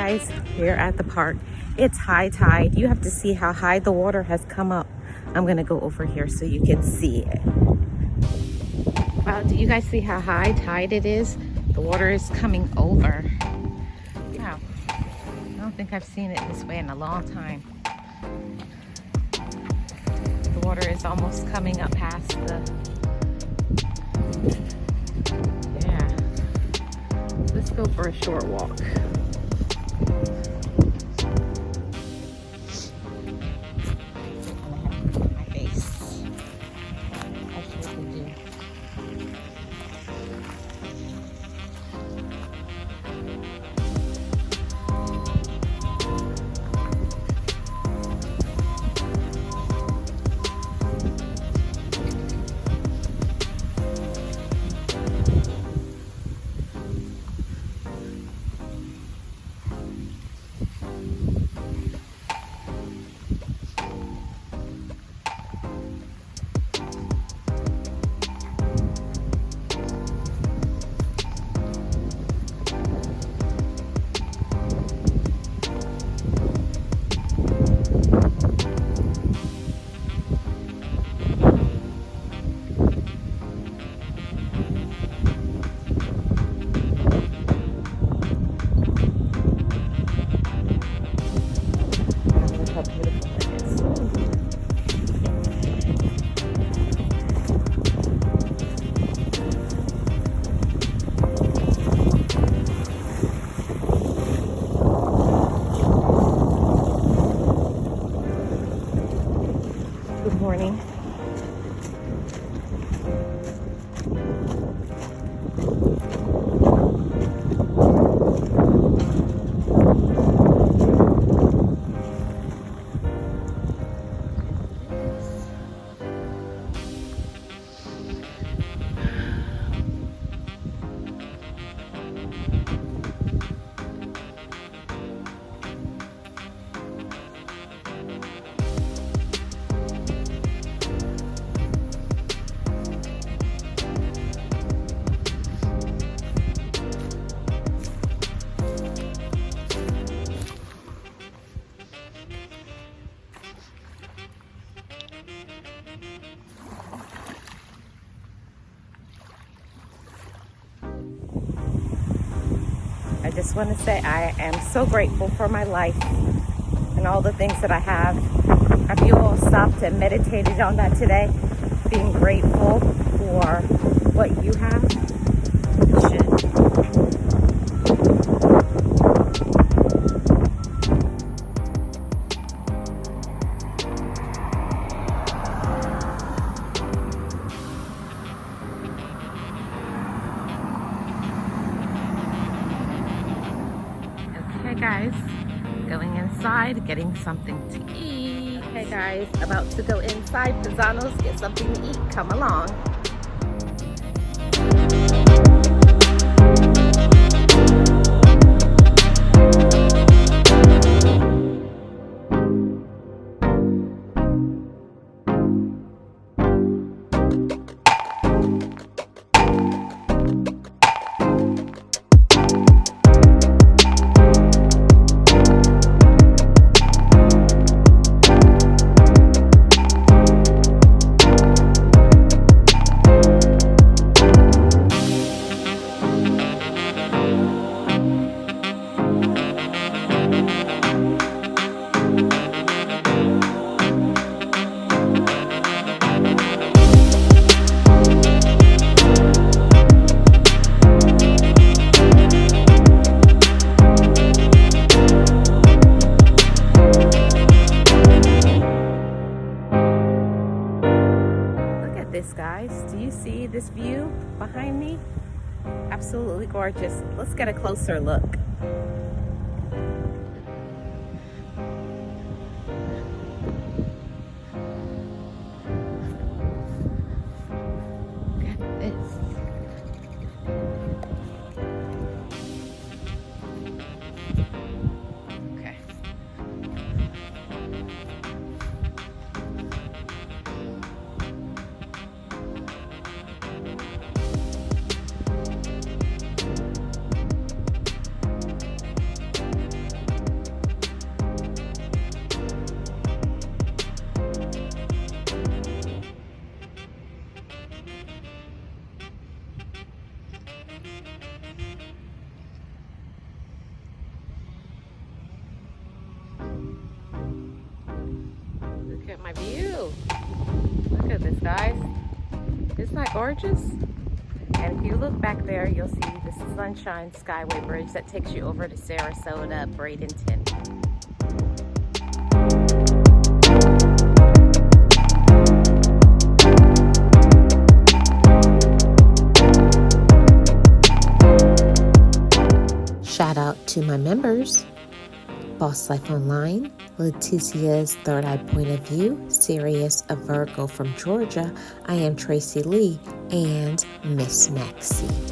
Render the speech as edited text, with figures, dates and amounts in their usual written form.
guys, here at the park. It's high tide. You have to see how high the water has come up. I'm gonna go over here so you can see it. Wow, do you guys see how high tide it is? The water is coming over. Wow, I don't think I've seen it this way in a long time. The water is almost coming up past the, yeah. Let's go for a short walk. Good morning. I just want to say I am so grateful for my life and all the things that I have. Have you all stopped and meditated on that today? Being grateful for what you have? You should. Guys, going inside, getting something to eat. Hey guys, about to go inside Paisano's, get something to eat. Come along. Guys, do you see this view behind me? Absolutely gorgeous. Let's get a closer look. Look at this. Okay. my view. Look at this, guys. Isn't that gorgeous? And if you look back there, you'll see the Sunshine Skyway Bridge that takes you over to Sarasota, Bradenton. Shout out to my members, Boss Life Online, Leticia's Third Eye Point of View, Sirius, a Virgo from Georgia, I am Tracy Lee, and Miss Maxie.